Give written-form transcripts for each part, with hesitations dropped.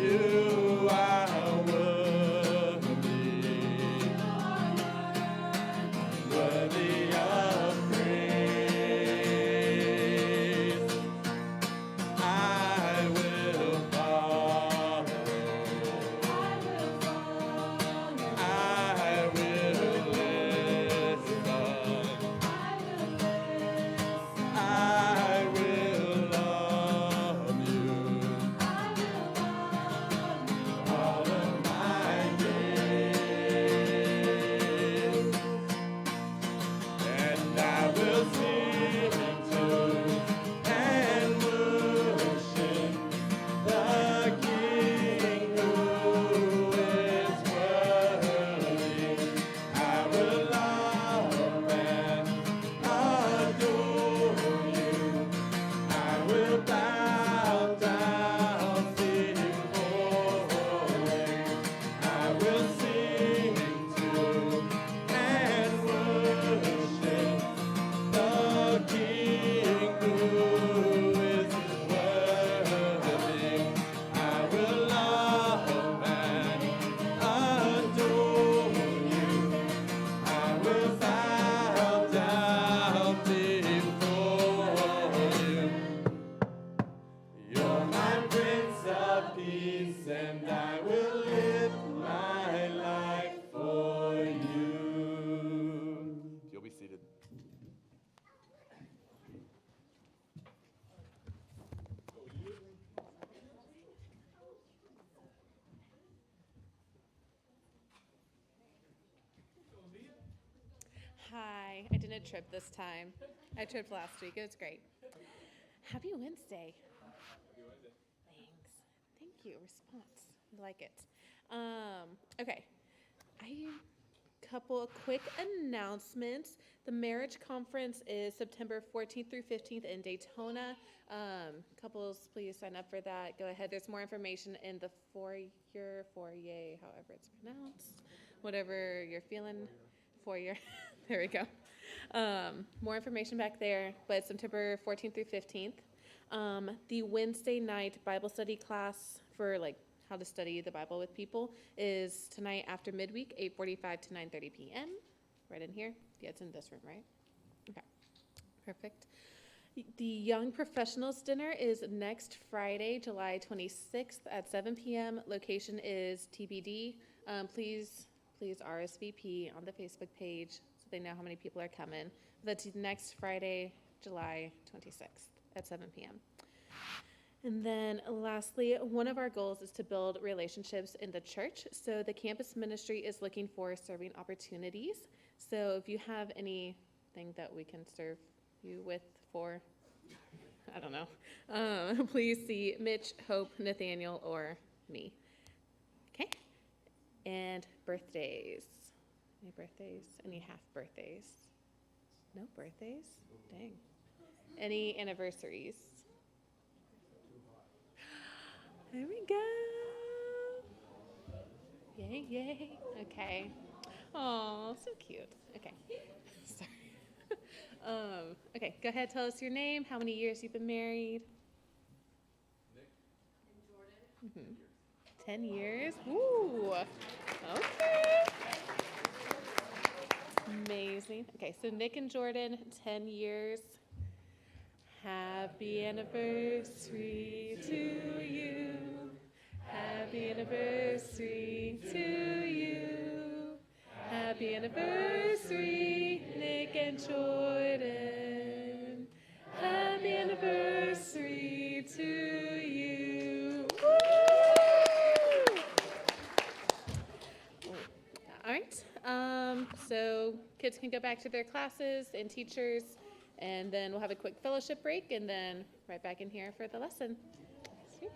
You are worthy, worthy of praise. I will follow. I will listen. I will love you all of my days, and I will sing to and worship the King who is worthy. I will love and adore you. I will bow down before you. I will sing to and worship the King who is worthy. I will love and adore you. I will bow down before you. You're my Prince of Peace, and I will live my life for you. You'll be seated. Hi, I didn't trip this time. I tripped last week. It was great. Happy Wednesday. Thanks. Thank you. Response. I like it. Okay. Couple of quick announcements. The marriage conference is September 14th through 15th in Daytona. Couples, please sign up for that. Go ahead. There's more information in the foyer, however it's pronounced. Whatever you're feeling, foyer. There we go. More information back there, but September 14th through 15th. The Wednesday night Bible study class for how to study the Bible with people is tonight after midweek, 8:45 to 9:30 p.m. Right in here. Yeah, it's in this room, right? Okay, perfect. The Young Professionals Dinner is next Friday, July 26th at 7 p.m. Location is TBD. Please RSVP on the Facebook page so they know how many people are coming. That's next Friday, July 26th at 7 p.m. And then lastly, one of our goals is to build relationships in the church. So the campus ministry is looking for serving opportunities. So if you have anything that we can serve you with for, I don't know, please see Mitch, Hope, Nathaniel, or me. Okay. And birthdays. Any birthdays? Any half birthdays? No birthdays? Dang. Any anniversaries? There we go. Yay, yay. Okay. Oh, so cute. Okay. Sorry. Okay, go ahead, tell us your name, how many years you've been married. Nick and Mm-hmm. Jordan. 10 years. Ooh. Okay. Amazing. Okay, so Nick and Jordan, 10 years. Happy anniversary to you. Happy anniversary to you. Happy anniversary, Nick and Jordan. Happy anniversary to you. Woo! All right. So kids can go back to their classes and teachers, and then we'll have a quick fellowship break, and then right back in here for the lesson. Sweet.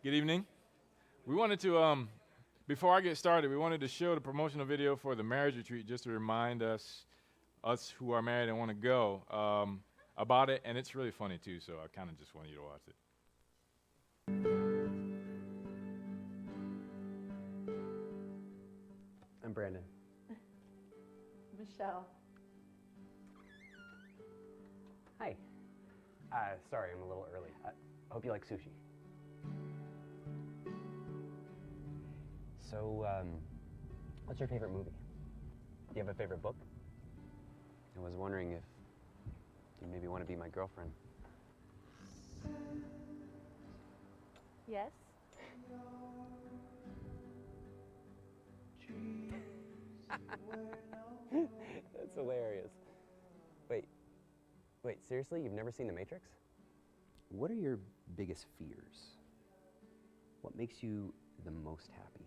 Good evening. We wanted to, before I get started, we wanted to show the promotional video for the marriage retreat just to remind us who are married and want to go, about it. And it's really funny too, so I kind of just want you to watch it. I'm Brandon. Michelle. Hi. Sorry, I'm a little early. I hope you like sushi. So, what's your favorite movie? Do you have a favorite book? I was wondering if you maybe want to be my girlfriend. Yes? That's hilarious. Wait, seriously? You've never seen The Matrix? What are your biggest fears? What makes you the most happy?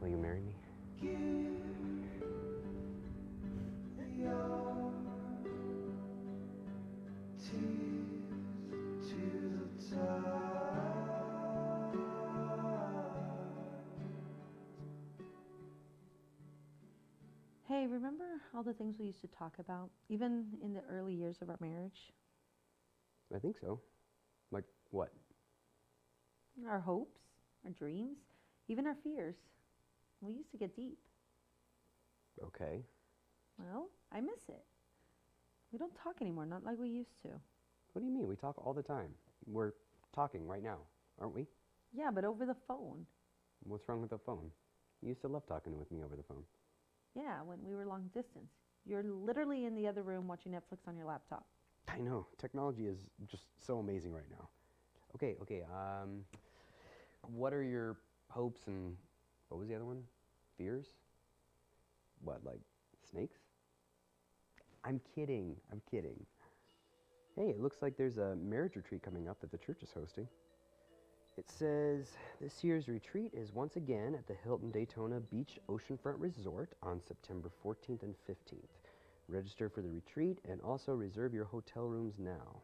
Will you marry me? Hey, remember all the things we used to talk about, even in the early years of our marriage? I think so. Like what? Our hopes, our dreams, even our fears. We used to get deep. Okay. Well, I miss it. We don't talk anymore, not like we used to. What do you mean? We talk all the time. We're talking right now, aren't we? Yeah, but over the phone. What's wrong with the phone? You used to love talking with me over the phone. Yeah, when we were long distance. You're literally in the other room watching Netflix on your laptop. I know. Technology is just so amazing right now. Okay. What are your hopes and what was the other one? Fears? What, like snakes? I'm kidding. Hey, it looks like there's a marriage retreat coming up that the church is hosting. It says this year's retreat is once again at the Hilton Daytona Beach Oceanfront Resort on September 14th and 15th. Register for the retreat and also reserve your hotel rooms now.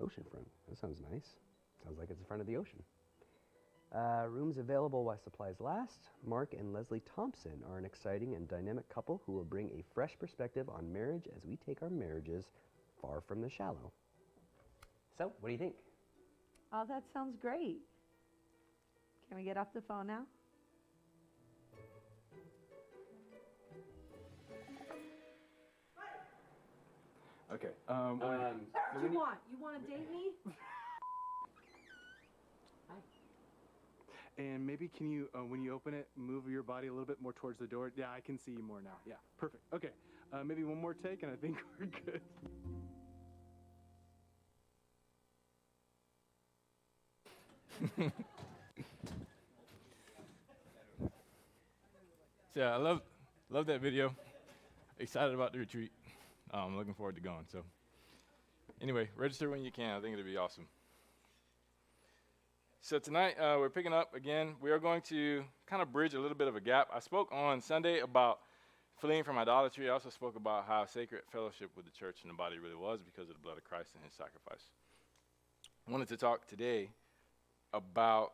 Oceanfront, that sounds nice. Sounds like it's in front of the ocean. Rooms available while supplies last. Mark and Leslie Thompson are an exciting and dynamic couple who will bring a fresh perspective on marriage as we take our marriages far from the shallow. So, what do you think? Oh, that sounds great. Can we get off the phone now? Okay. What do you want? You want to date me? And maybe can you, when you open it, move your body a little bit more towards the door? Yeah, I can see you more now. Yeah, perfect. Okay, maybe one more take and I think we're good. So yeah, I love that video. Excited about the retreat. I'm looking forward to going. So anyway, register when you can. I think it'll be awesome. So tonight we're picking up again. We are going to kind of bridge a little bit of a gap. I spoke on Sunday about fleeing from idolatry. I also spoke about how sacred fellowship with the church and the body really was because of the blood of Christ and his sacrifice. I wanted to talk today about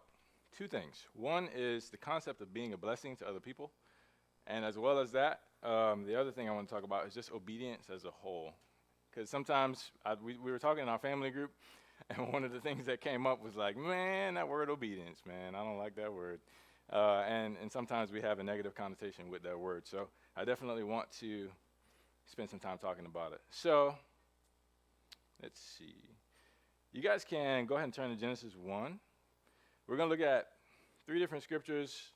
two things. One is the concept of being a blessing to other people. And as well as that, the other thing I want to talk about is just obedience as a whole. Because sometimes we were talking in our family group, and one of the things that came up was like, man, that word obedience, man, I don't like that word. And sometimes we have a negative connotation with that word. So I definitely want to spend some time talking about it. So let's see. You guys can go ahead and turn to Genesis 1. We're going to look at 3 different scriptures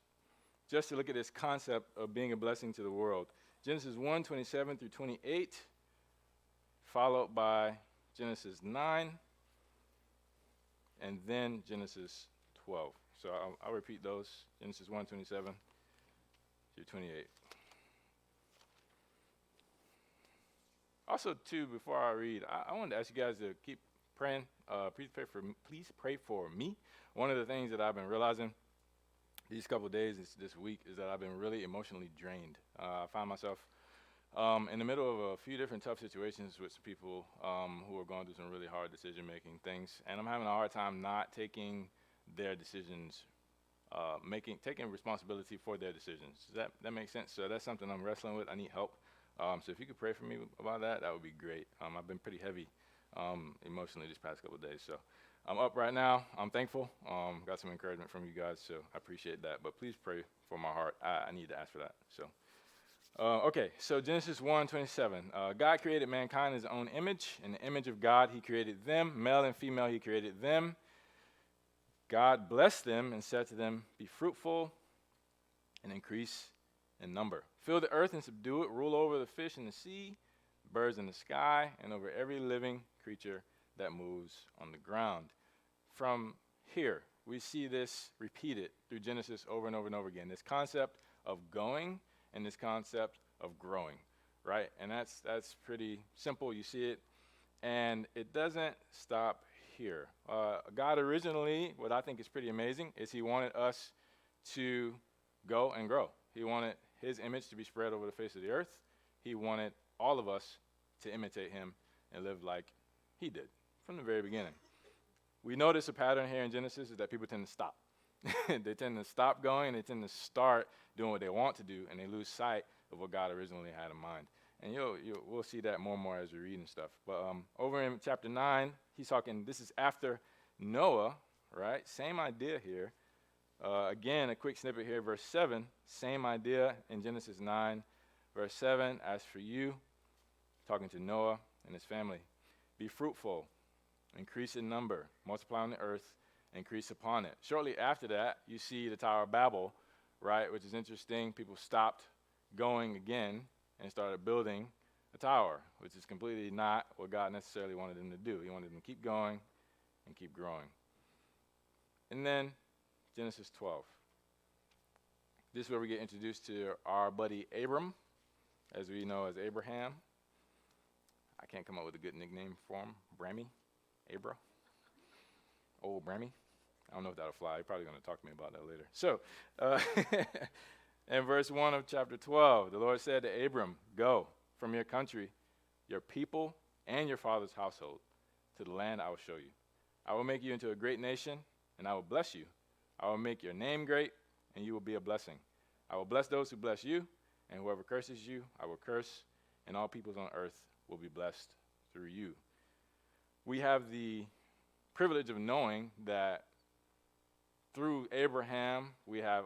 just to look at this concept of being a blessing to the world. Genesis 1, 27 through 28, followed by Genesis 9, and then Genesis 12. So I'll repeat those, Genesis 1, 27 through 28. Also, too, before I read, I wanted to ask you guys to keep praying. Please pray for me. One of the things that I've been realizing these couple of days, this week, is that I've been really emotionally drained. I find myself in the middle of a few different tough situations with some people who are going through some really hard decision-making things, and I'm having a hard time not taking their decisions, taking responsibility for their decisions. Does that make sense? So that's something I'm wrestling with. I need help. So if you could pray for me about that, that would be great. I've been pretty heavy emotionally these past couple of days, so I'm up right now. I'm thankful. Got some encouragement from you guys, so I appreciate that. But please pray for my heart. I need to ask for that. So. Okay, so Genesis 1:27. God created mankind in his own image. In the image of God, he created them. Male and female, he created them. God blessed them and said to them, be fruitful and increase in number. Fill the earth and subdue it. Rule over the fish in the sea, birds in the sky, and over every living creature that moves on the ground. From here, we see this repeated through Genesis over and over and over again. This concept of going and this concept of growing, right? And that's pretty simple. You see it, and it doesn't stop here. God originally, what I think is pretty amazing, is he wanted us to go and grow. He wanted his image to be spread over the face of the earth. He wanted all of us to imitate him and live like he did from the very beginning. We notice a pattern here in Genesis is that people tend to stop. They tend to stop going, they tend to start doing what they want to do, and they lose sight of what God originally had in mind. And we'll see that more and more as we read and stuff. But over in chapter 9, he's talking, this is after Noah, right? Same idea here. Again, a quick snippet here, verse 7, same idea in Genesis 9, verse 7, as for you, talking to Noah and his family, be fruitful, increase in number, multiply on the earth, increase upon it. Shortly after that, you see the Tower of Babel, right, which is interesting. People stopped going again and started building a tower, which is completely not what God necessarily wanted them to do. He wanted them to keep going and keep growing. And then Genesis 12. This is where we get introduced to our buddy Abram, as we know as Abraham. I can't come up with a good nickname for him. Brammy? Abra? Old Brammy? I don't know if that'll fly. You're probably going to talk to me about that later. So, in verse 1 of chapter 12, the Lord said to Abram, go from your country, your people, and your father's household to the land I will show you. I will make you into a great nation, and I will bless you. I will make your name great, and you will be a blessing. I will bless those who bless you, and whoever curses you, I will curse, and all peoples on earth will be blessed through you. We have the privilege of knowing that through Abraham, we have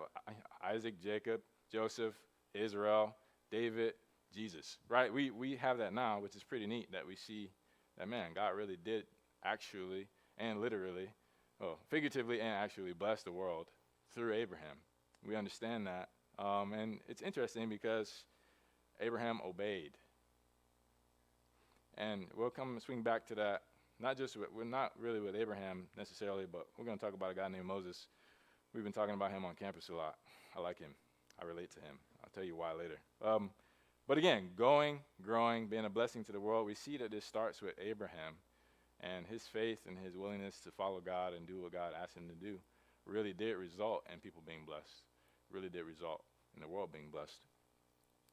Isaac, Jacob, Joseph, Israel, David, Jesus, right? We have that now, which is pretty neat that we see that, man, God really did actually and literally, well, figuratively and actually bless the world through Abraham. We understand that. And it's interesting because Abraham obeyed. And we'll come swing back to that. We're not really with Abraham necessarily, but we're going to talk about a guy named Moses. We've been talking about him on campus a lot. I like him. I relate to him. I'll tell you why later. But again, going, growing, being a blessing to the world, we see that this starts with Abraham and his faith and his willingness to follow God and do what God asked him to do really did result in people being blessed, really did result in the world being blessed.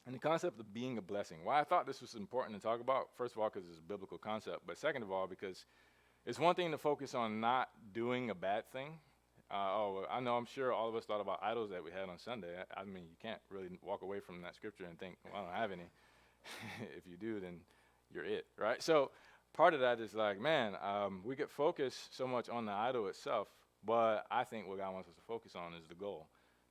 And the concept of being a blessing, why I thought this was important to talk about, first of all, because it's a biblical concept, but second of all, because it's one thing to focus on not doing a bad thing. I'm sure all of us thought about idols that we had on Sunday. I mean, you can't really walk away from that scripture and think, well, I don't have any. If you do, then you're it, right? So part of that is like, man, we could focus so much on the idol itself, but I think what God wants us to focus on is the goal.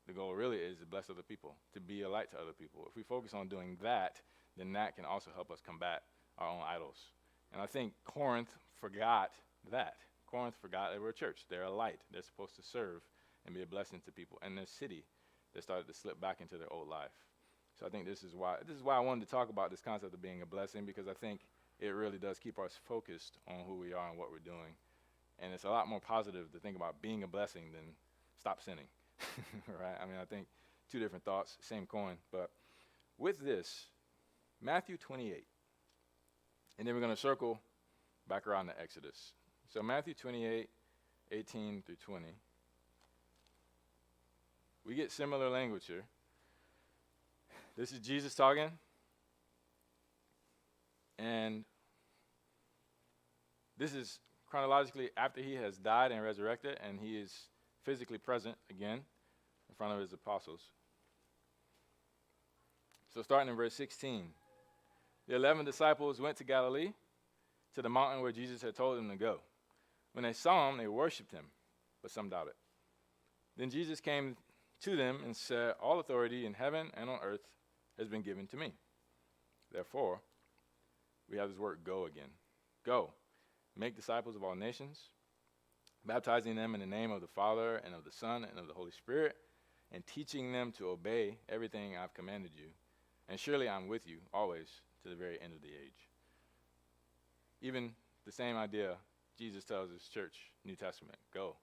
The goal really is to bless other people, to be a light to other people. If we focus on doing that, then that can also help us combat our own idols. And I think Corinth forgot that. Corinth forgot they were a church. They're a light. They're supposed to serve and be a blessing to people. And their city, they started to slip back into their old life. So I think this is why I wanted to talk about this concept of being a blessing, because I think it really does keep us focused on who we are and what we're doing. And it's a lot more positive to think about being a blessing than stop sinning. Right? I mean, I think two different thoughts, same coin. But with this, Matthew 28, and then we're going to circle back around to Exodus. So Matthew 28, 18 through 20. We get similar language here. This is Jesus talking, And this is chronologically after he has died and resurrected, and he is physically present again in front of his apostles. So starting in verse 16, the 11 disciples went to Galilee, to the mountain where Jesus had told them to go. When they saw him, they worshipped him, but some doubted. Then Jesus came to them and said, "All authority in heaven and on earth has been given to me. Therefore, we have this word go again. Go, make disciples of all nations, baptizing them in the name of the Father and of the Son and of the Holy Spirit, and teaching them to obey everything I've commanded you. And surely I'm with you always to the very end of the age." Even the same idea Jesus tells his church, New Testament, go.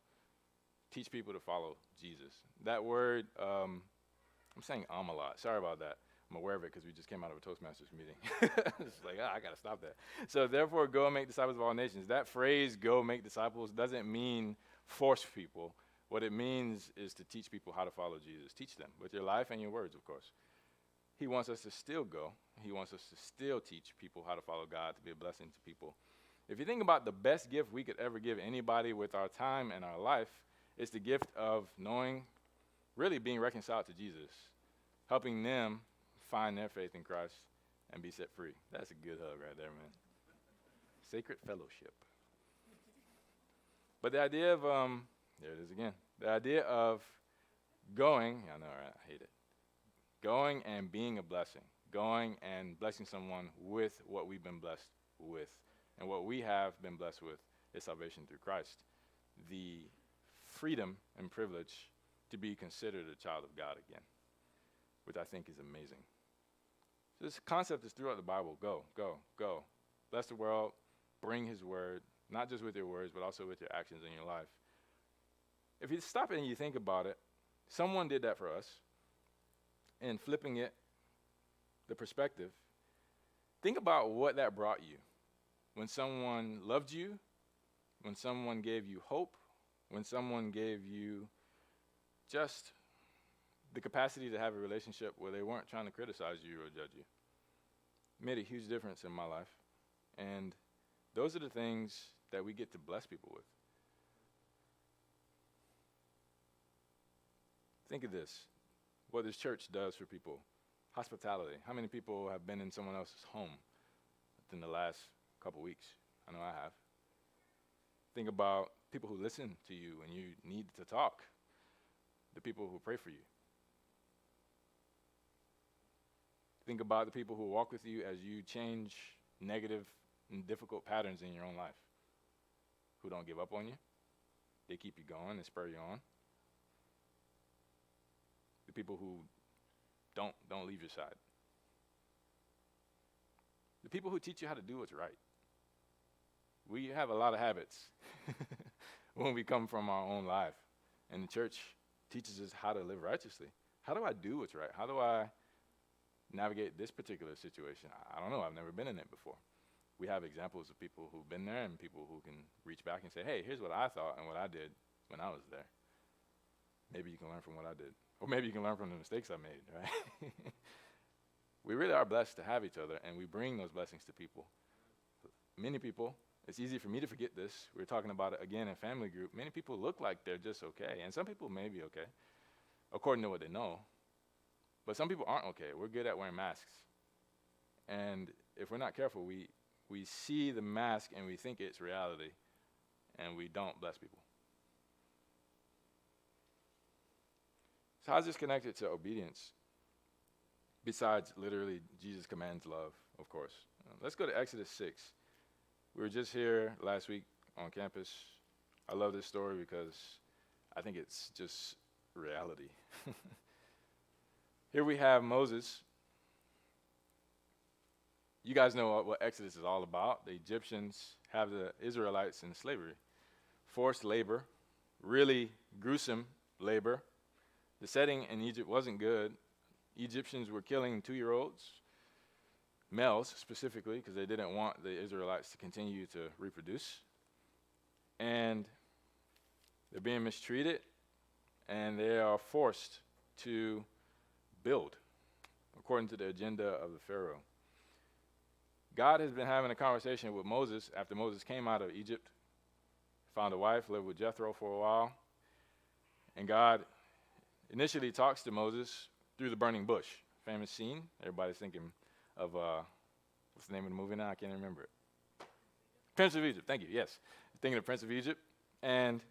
Teach people to follow Jesus. That word, I'm saying a lot. Sorry about that. I'm aware of it because we just came out of a Toastmasters meeting. It's like, I got to stop that. So therefore, go and make disciples of all nations. That phrase, go make disciples, doesn't mean force people. What it means is to teach people how to follow Jesus. Teach them with your life and your words, of course. He wants us to still go. He wants us to still teach people how to follow God, to be a blessing to people. If you think about the best gift we could ever give anybody with our time and our life, it's the gift of knowing, really being reconciled to Jesus, helping them find their faith in Christ and be set free. That's a good hug right there, man. Sacred fellowship. But the idea of, there it is again. The idea of going, I know, right? I hate it. Going and being a blessing. Going and blessing someone with what we've been blessed with. And what we have been blessed with is salvation through Christ. The freedom and privilege to be considered a child of God again, which I think is amazing. So this concept is throughout the Bible. Go, go, go. Bless the world. Bring his word, not just with your words, but also with your actions in your life. If you stop and you think about it, someone did that for us. And flipping it, the perspective, think about what that brought you. When someone loved you, when someone gave you hope, when someone gave you just the capacity to have a relationship where they weren't trying to criticize you or judge you. It made a huge difference in my life. And those are the things that we get to bless people with. Think of this, what this church does for people. Hospitality. How many people have been in someone else's home within the last couple weeks? I know I have. Think about people who listen to you when you need to talk. The people who pray for you. Think about the people who walk with you as you change negative and difficult patterns in your own life. Who don't give up on you. They keep you going and spur you on. The people who don't leave your side. The people who teach you how to do what's right. We have a lot of habits when we come from our own life. And the church teaches us how to live righteously. How do I do what's right? How do I navigate this particular situation? I don't know. I've never been in it before. We have examples of people who've been there and people who can reach back and say, hey, here's what I thought and what I did when I was there. Maybe you can learn from what I did. Or maybe you can learn from the mistakes I made, right? We really are blessed to have each other, and we bring those blessings to people. Many people, it's easy for me to forget this. We were talking about it again in family group. Many people look like they're just okay, and some people may be okay, according to what they know. But some people aren't okay. We're good at wearing masks. And if we're not careful, we see the mask and we think it's reality, and we don't bless people. So how's this connected to obedience? Besides literally Jesus commands love, of course. Let's go to Exodus 6. We were just here last week on campus. I love this story because I think it's just reality. Here we have Moses. You guys know what Exodus is all about. The Egyptians have the Israelites in slavery. Forced labor, really gruesome labor. The setting in Egypt wasn't good. Egyptians were killing 2-year-olds, males specifically, because they didn't want the Israelites to continue to reproduce. And they're being mistreated, and they are forced to build according to the agenda of the Pharaoh. God has been having a conversation with Moses after Moses came out of Egypt, found a wife, lived with Jethro for a while. And God initially talks to Moses through the burning bush. Famous scene. Everybody's thinking of, what's the name of the movie now? I can't remember it. Prince of Egypt. Thank you. Yes. Thinking of Prince of Egypt. And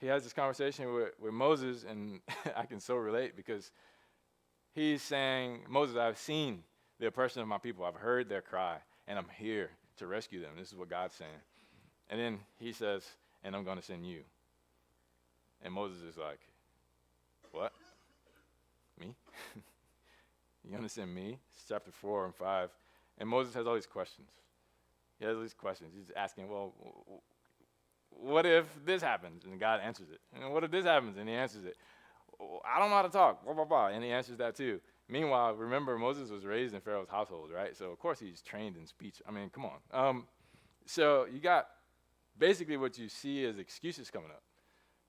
he has this conversation with Moses, and I can so relate because he's saying, Moses, I've seen the oppression of my people. I've heard their cry, and I'm here to rescue them. This is what God's saying. And then he says, and I'm going to send you. And Moses is like, what? Me? You're going to send me? It's chapter 4 and 5. And Moses has all these questions. He has these questions. He's asking, well, what if this happens? And God answers it. And what if this happens? And he answers it. I don't know how to talk, blah, blah, blah. And he answers that too. Meanwhile, remember, Moses was raised in Pharaoh's household, right? So, of course, he's trained in speech. I mean, come on. So you got basically what you see is excuses coming up.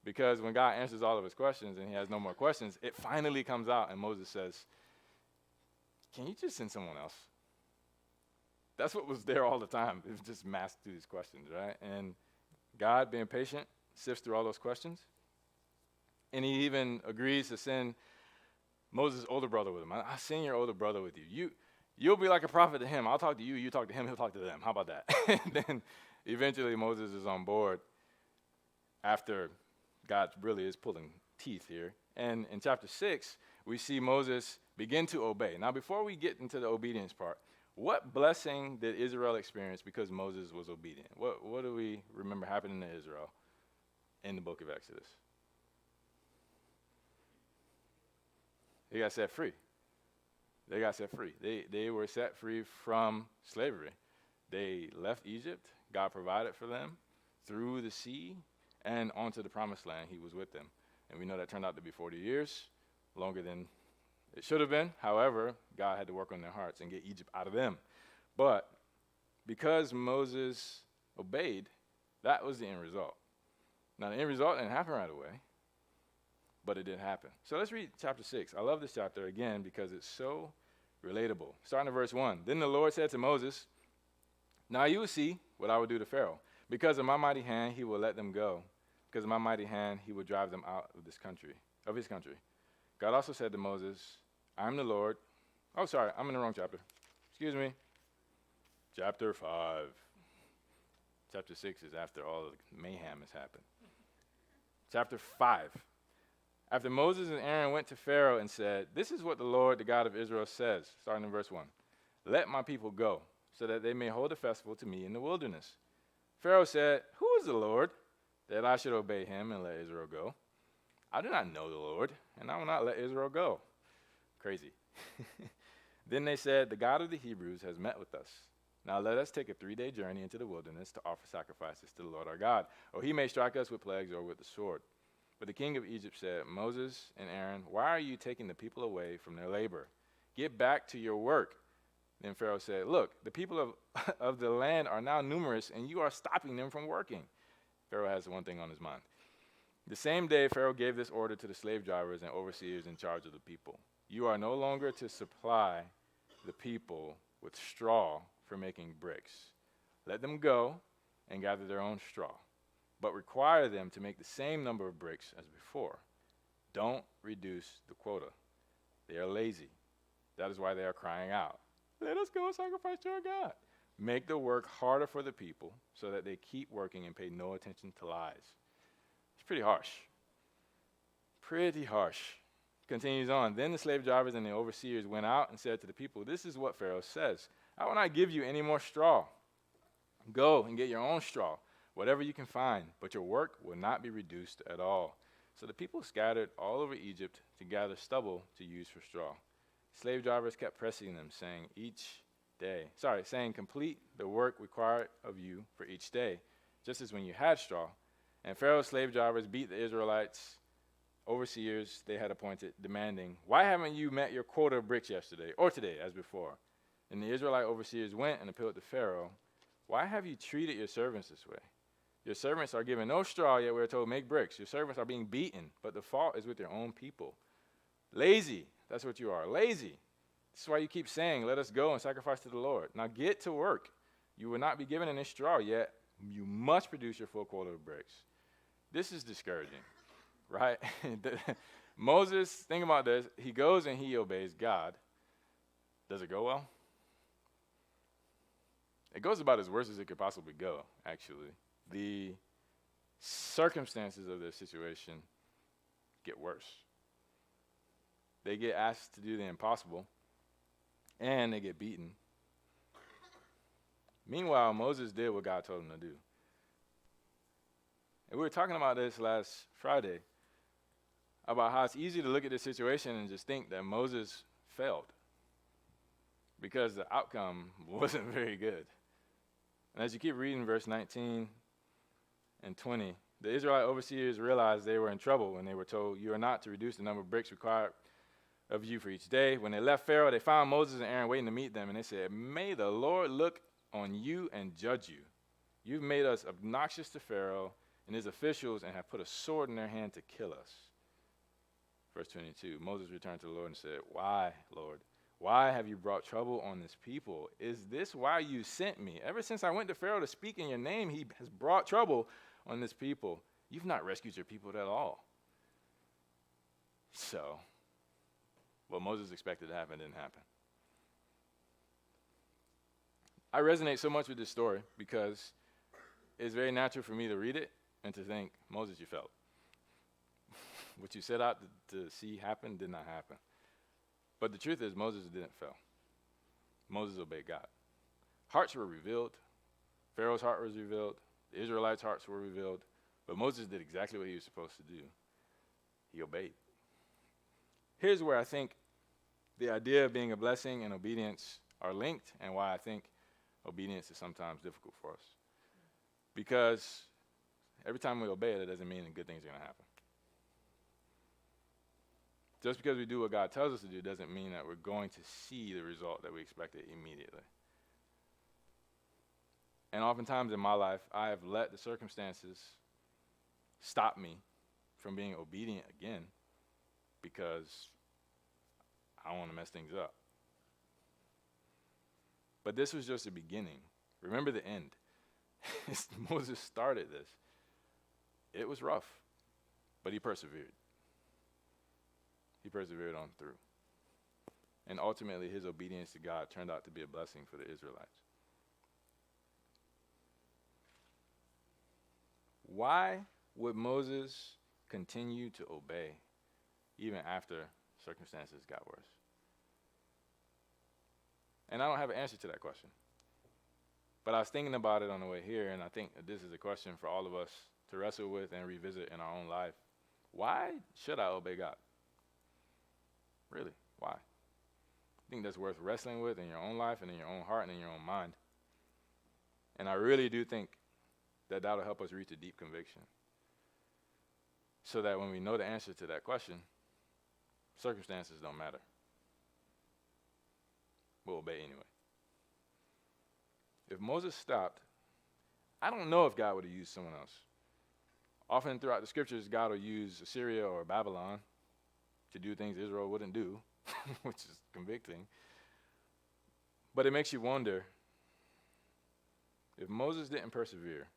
Because when God answers all of his questions and he has no more questions, it finally comes out and Moses says, can you just send someone else? That's what was there all the time. It was just masked through these questions, right? And God, being patient, sifts through all those questions. And he even agrees to send Moses' older brother with him. I'll send your older brother with you. You'll be like a prophet to him. I'll talk to you. You talk to him. He'll talk to them. How about that? And then eventually Moses is on board after God really is pulling teeth here. And in chapter 6, we see Moses begin to obey. Now, before we get into the obedience part, what blessing did Israel experience because Moses was obedient? What do we remember happening to Israel in the book of Exodus? They got set free. They got set free. They were set free from slavery. They left Egypt. God provided for them through the sea and onto the promised land. He was with them. And we know that turned out to be 40 years, longer than it should have been. However, God had to work on their hearts and get Egypt out of them. But because Moses obeyed, that was the end result. Now, the end result didn't happen right away, but it did happen. So let's read chapter 6. I love this chapter, again, because it's so relatable. Starting at verse 1. Then the Lord said to Moses, now you will see what I will do to Pharaoh. Because of my mighty hand, he will let them go. Because of my mighty hand, he will drive them out of his country. God also said to Moses, I am the Lord. Oh, sorry, I'm in the wrong chapter. Excuse me. Chapter 5. Chapter 6 is after all the mayhem has happened. Chapter 5. After Moses and Aaron went to Pharaoh and said, this is what the Lord, the God of Israel, says, starting in verse 1. Let my people go, so that they may hold a festival to me in the wilderness. Pharaoh said, who is the Lord, that I should obey him and let Israel go? I do not know the Lord, and I will not let Israel go. Crazy. Then they said, the God of the Hebrews has met with us. Now let us take a 3-day journey into the wilderness to offer sacrifices to the Lord our God, or he may strike us with plagues or with the sword. But the king of Egypt said, Moses and Aaron, why are you taking the people away from their labor? Get back to your work. Then Pharaoh said, look, the people of the land are now numerous, and you are stopping them from working. Pharaoh has one thing on his mind. The same day, Pharaoh gave this order to the slave drivers and overseers in charge of the people. You are no longer to supply the people with straw for making bricks. Let them go and gather their own straw, but require them to make the same number of bricks as before. Don't reduce the quota. They are lazy. That is why they are crying out. Let us go and sacrifice to our God. Make the work harder for the people so that they keep working and pay no attention to lies. It's pretty harsh. Pretty harsh. Continues on. Then the slave drivers and the overseers went out and said to the people, this is what Pharaoh says. I will not give you any more straw. Go and get your own straw, whatever you can find, but your work will not be reduced at all. So the people scattered all over Egypt to gather stubble to use for straw. Slave drivers kept pressing them, saying, complete the work required of you for each day, just as when you had straw. And Pharaoh's slave drivers beat the Israelites, overseers they had appointed, demanding, why haven't you met your quota of bricks yesterday or today as before? And the Israelite overseers went and appealed to Pharaoh, why have you treated your servants this way? Your servants are given no straw, yet we are told, make bricks. Your servants are being beaten, but the fault is with your own people. Lazy, that's what you are, lazy. This is why you keep saying, let us go and sacrifice to the Lord. Now get to work. You will not be given any straw, yet you must produce your full quota of bricks. This is discouraging, right? Moses, think about this. He goes and he obeys God. Does it go well? It goes about as worse as it could possibly go, actually. The circumstances of their situation get worse. They get asked to do the impossible, and they get beaten. Meanwhile, Moses did what God told him to do. And we were talking about this last Friday, about how it's easy to look at this situation and just think that Moses failed because the outcome wasn't very good. And as you keep reading verse 19 and 20, the Israelite overseers realized they were in trouble when they were told, you are not to reduce the number of bricks required of you for each day. When they left Pharaoh, they found Moses and Aaron waiting to meet them, and they said, may the Lord look on you and judge you. You've made us obnoxious to Pharaoh and his officials and have put a sword in their hand to kill us. Verse 22, Moses returned to the Lord and said, why, Lord? Why have you brought trouble on this people? Is this why you sent me? Ever since I went to Pharaoh to speak in your name, he has brought trouble on this people. You've not rescued your people at all. So, what Moses expected to happen didn't happen. I resonate so much with this story because it's very natural for me to read it and to think, Moses, you failed. What you set out to see happen did not happen. But the truth is, Moses didn't fail. Moses obeyed God. Hearts were revealed. Pharaoh's heart was revealed. The Israelites' hearts were revealed. But Moses did exactly what he was supposed to do. He obeyed. Here's where I think the idea of being a blessing and obedience are linked, and why I think obedience is sometimes difficult for us. Because every time we obey it, it doesn't mean that good things are going to happen. Just because we do what God tells us to do doesn't mean that we're going to see the result that we expected immediately. And oftentimes in my life, I have let the circumstances stop me from being obedient again because I don't want to mess things up. But this was just the beginning. Remember the end. Moses started this. It was rough, but he persevered. He persevered on through. And ultimately, his obedience to God turned out to be a blessing for the Israelites. Why would Moses continue to obey even after circumstances got worse? And I don't have an answer to that question. But I was thinking about it on the way here, and I think that this is a question for all of us to wrestle with and revisit in our own life. Why should I obey God? Really, why? I think that's worth wrestling with in your own life and in your own heart and in your own mind. And I really do think that that'll help us reach a deep conviction. So that when we know the answer to that question, circumstances don't matter. We'll obey anyway. If Moses stopped, I don't know if God would have used someone else. Often throughout the scriptures, God will use Assyria or Babylon to do things Israel wouldn't do, which is convicting. But it makes you wonder, if Moses didn't persevere,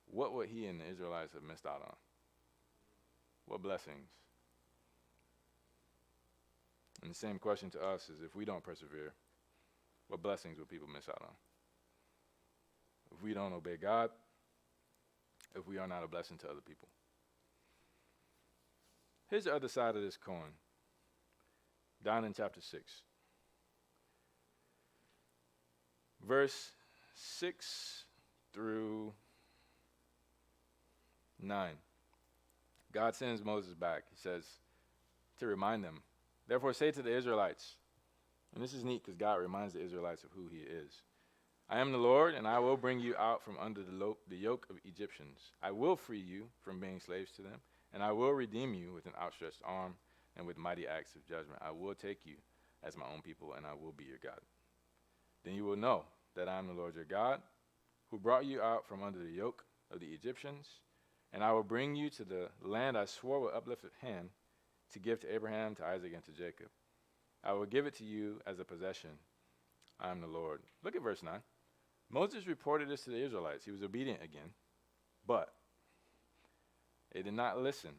what would he and the Israelites have missed out on? What blessings? And the same question to us is, if we don't persevere, what blessings will people miss out on? If we don't obey God, if we are not a blessing to other people. Here's the other side of this coin, down in chapter 6. Verse 6 through 9. God sends Moses back. He says, to remind them, therefore say to the Israelites, and this is neat because God reminds the Israelites of who he is. I am the Lord, and I will bring you out from under the yoke of Egyptians. I will free you from being slaves to them, and I will redeem you with an outstretched arm and with mighty acts of judgment. I will take you as my own people, and I will be your God. Then you will know that I am the Lord your God, who brought you out from under the yoke of the Egyptians, and I will bring you to the land I swore with uplifted hand to give to Abraham, to Isaac, and to Jacob. I will give it to you as a possession. I am the Lord. Look at verse 9. Moses reported this to the Israelites. He was obedient again, but they did not listen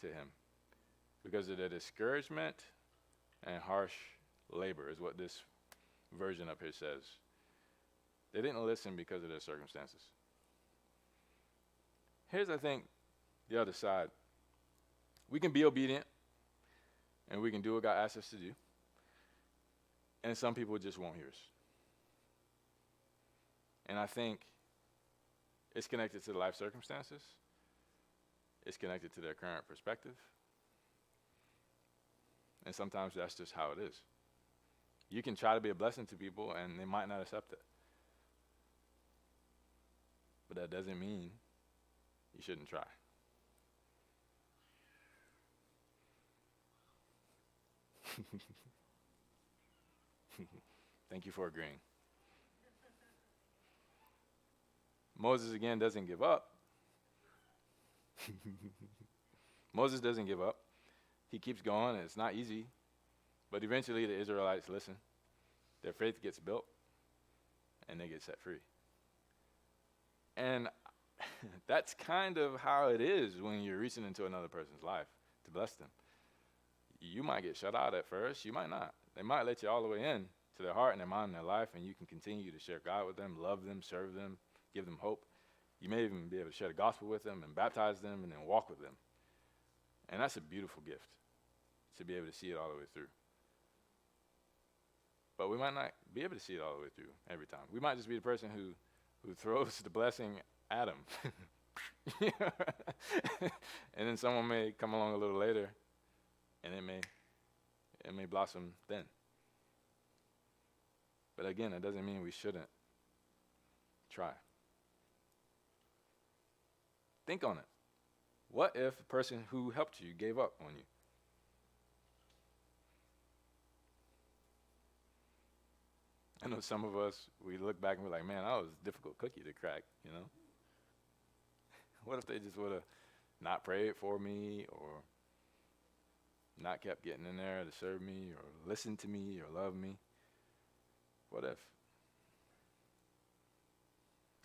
to him because of their discouragement and harsh labor, is what this version up here says. They didn't listen because of their circumstances. Here's, I think, the other side. We can be obedient, and we can do what God asks us to do, and some people just won't hear us. And I think it's connected to the life circumstances. It's connected to their current perspective. And sometimes that's just how it is. You can try to be a blessing to people, and they might not accept it. But that doesn't mean you shouldn't try. Thank you for agreeing. Moses, again, doesn't give up. Moses doesn't give up. He keeps going, and it's not easy. But eventually, the Israelites listen. Their faith gets built, and they get set free. And that's kind of how it is when you're reaching into another person's life to bless them. You might get shut out at first. You might not. They might let you all the way in to their heart and their mind and their life, and you can continue to share God with them, love them, serve them, give them hope. You may even be able to share the gospel with them and baptize them and then walk with them. And that's a beautiful gift, to be able to see it all the way through. But we might not be able to see it all the way through every time. We might just be the person who throws the blessing at them. And then someone may come along a little later, and it may blossom then. But again, it doesn't mean we shouldn't try. Think on it. What if the person who helped you gave up on you? I know some of us, we look back and we're like, man, that was a difficult cookie to crack, you know? What if they just would have not prayed for me, or not kept getting in there to serve me, or listened to me, or love me? What if?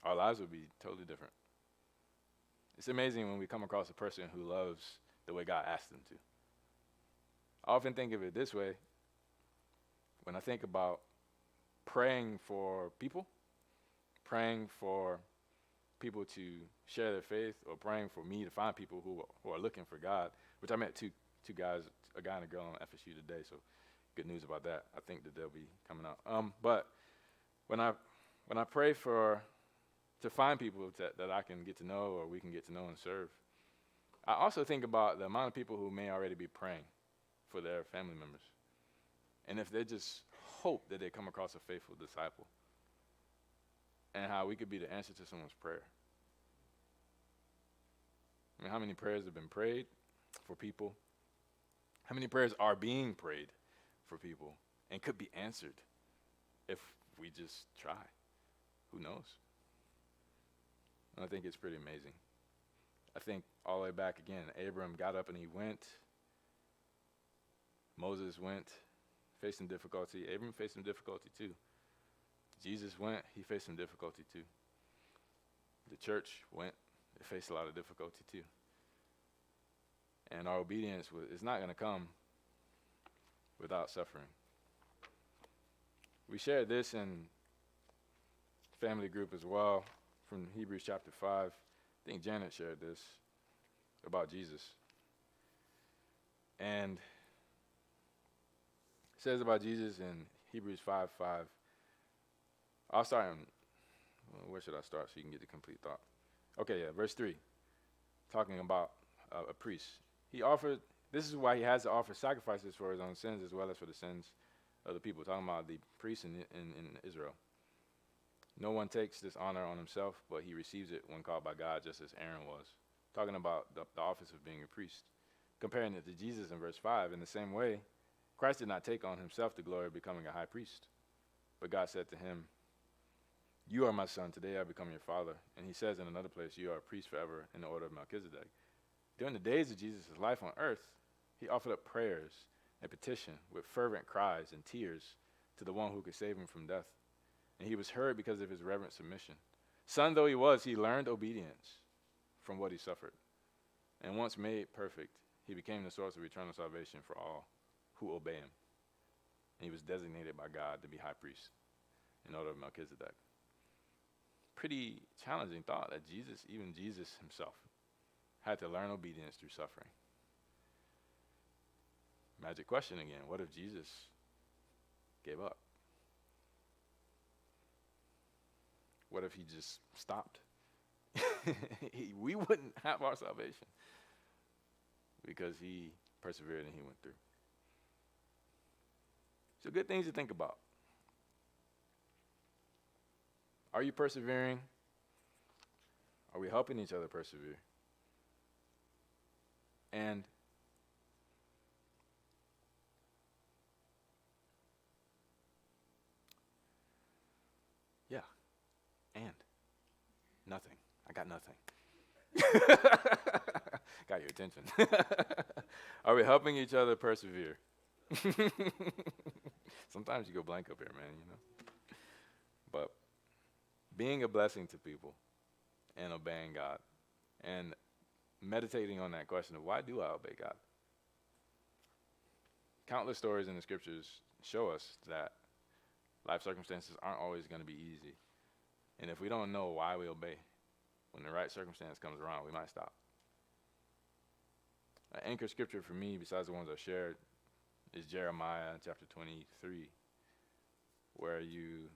Our lives would be totally different. It's amazing when we come across a person who loves the way God asked them to. I often think of it this way. When I think about praying for people to share their faith, or praying for me to find people who are looking for God, which I met two guys, a guy and a girl on FSU today, so good news about that. I think that they'll be coming out. But when I pray to find people that I can get to know, or we can get to know and serve, I also think about the amount of people who may already be praying for their family members. And if they just hope that they come across a faithful disciple, and how we could be the answer to someone's prayer. I mean, how many prayers have been prayed for people? How many prayers are being prayed for people and could be answered if we just try? Who knows? And I think it's pretty amazing. I think all the way back again, Abram got up and he went. Moses went, faced some difficulty. Abram faced some difficulty too. Jesus went, he faced some difficulty too. The church went, it faced a lot of difficulty too. And our obedience is not going to come without suffering. We shared this in family group as well, from Hebrews chapter 5. I think Janet shared this about Jesus. And it says about Jesus in Hebrews 5:5. I'll start where should I start so you can get the complete thought? Okay, yeah, verse 3, talking about a priest. This is why he has to offer sacrifices for his own sins as well as for the sins of the people, talking about the priests in Israel. No one takes this honor on himself, but he receives it when called by God, just as Aaron was. Talking about the office of being a priest. Comparing it to Jesus in verse 5, in the same way, Christ did not take on himself the glory of becoming a high priest. But God said to him, "You are my son, today I become your father." And he says in another place, "You are a priest forever in the order of Melchizedek." During the days of Jesus' life on earth, he offered up prayers and petitioned with fervent cries and tears to the one who could save him from death. And he was heard because of his reverent submission. Son though he was, he learned obedience from what he suffered. And once made perfect, he became the source of eternal salvation for all who obey him. And he was designated by God to be high priest in order of Melchizedek. Pretty challenging thought that even Jesus himself, had to learn obedience through suffering. Magic question again, what if Jesus gave up? What if he just stopped? We wouldn't have our salvation because he persevered and he went through. So good things to think about. Are you persevering? Are we helping each other persevere? And nothing. I got nothing. Got your attention. Are we helping each other persevere? Sometimes you go blank up here, man, you know. But being a blessing to people and obeying God and meditating on that question of why do I obey God? Countless stories in the scriptures show us that life circumstances aren't always going to be easy. And if we don't know why we obey, when the right circumstance comes around, we might stop. An anchor scripture for me, besides the ones I shared, is Jeremiah chapter 23, where you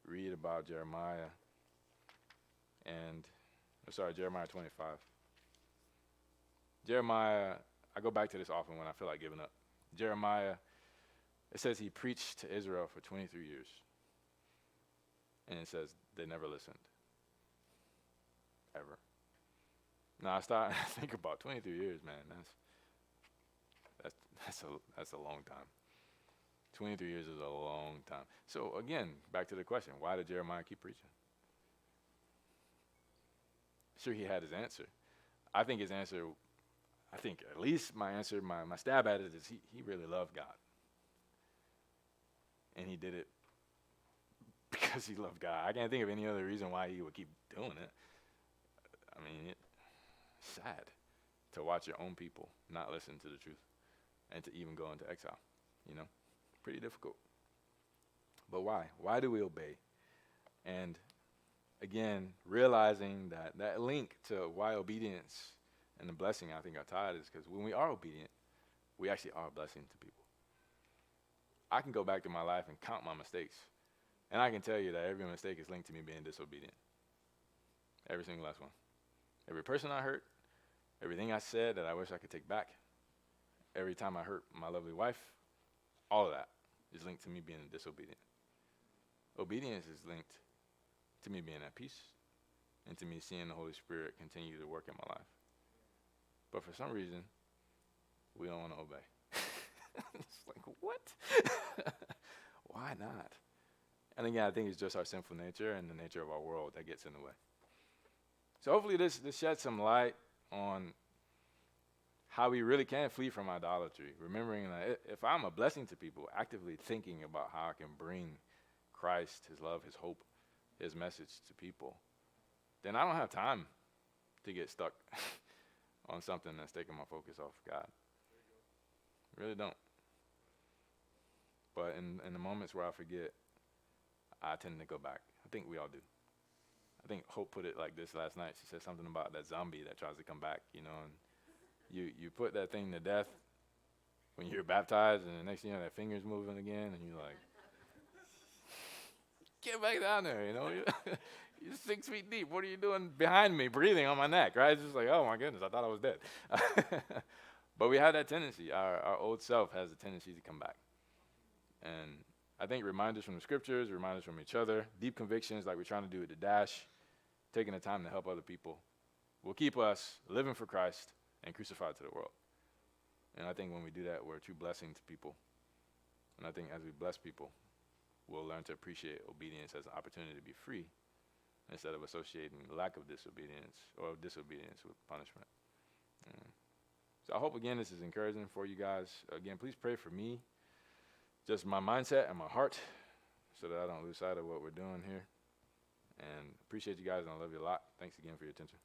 read about Jeremiah Jeremiah 25. Jeremiah, I go back to this often when I feel like giving up. Jeremiah, it says he preached to Israel for 23 years. And it says they never listened. Ever. Now I start to think about 23 years, man. That's a long time. 23 years is a long time. So again, back to the question, why did Jeremiah keep preaching? Sure, he had his answer. I think at least my answer, my stab at it is he really loved God. And he did it because he loved God. I can't think of any other reason why he would keep doing it. I mean, it's sad to watch your own people not listen to the truth and to even go into exile, you know? Pretty difficult. But why? Why do we obey? And again, realizing that link to why obedience and the blessing, I think, are tied is because when we are obedient, we actually are a blessing to people. I can go back to my life and count my mistakes, and I can tell you that every mistake is linked to me being disobedient. Every single last one. Every person I hurt, everything I said that I wish I could take back, every time I hurt my lovely wife, all of that is linked to me being disobedient. Obedience is linked to me being at peace and to me seeing the Holy Spirit continue to work in my life. But for some reason, we don't want to obey. It's like, what? Why not? And again, I think it's just our sinful nature and the nature of our world that gets in the way. So hopefully this sheds some light on how we really can flee from idolatry, remembering that if I'm a blessing to people, actively thinking about how I can bring Christ, his love, his hope, his message to people, then I don't have time to get stuck on something that's taking my focus off God. Really don't. But in the moments where I forget, I tend to go back. I think we all do. I think Hope put it like this last night. She said something about that zombie that tries to come back, you know, and you put that thing to death when you're baptized, and the next thing you know, that finger's moving again, and you're like, get back down there, you know. You're 6 feet deep. What are you doing behind me, breathing on my neck, right? It's just like, oh, my goodness, I thought I was dead. But we have that tendency. Our old self has a tendency to come back. And I think reminders from the scriptures, reminders from each other, deep convictions like we're trying to do at the Dash, taking the time to help other people, will keep us living for Christ and crucified to the world. And I think when we do that, we're a true blessing to people. And I think as we bless people, we'll learn to appreciate obedience as an opportunity to be free instead of associating lack of disobedience or disobedience with punishment. So I hope, again, this is encouraging for you guys. Again, please pray for me, just my mindset and my heart, so that I don't lose sight of what we're doing here. And appreciate you guys, and I love you a lot. Thanks again for your attention.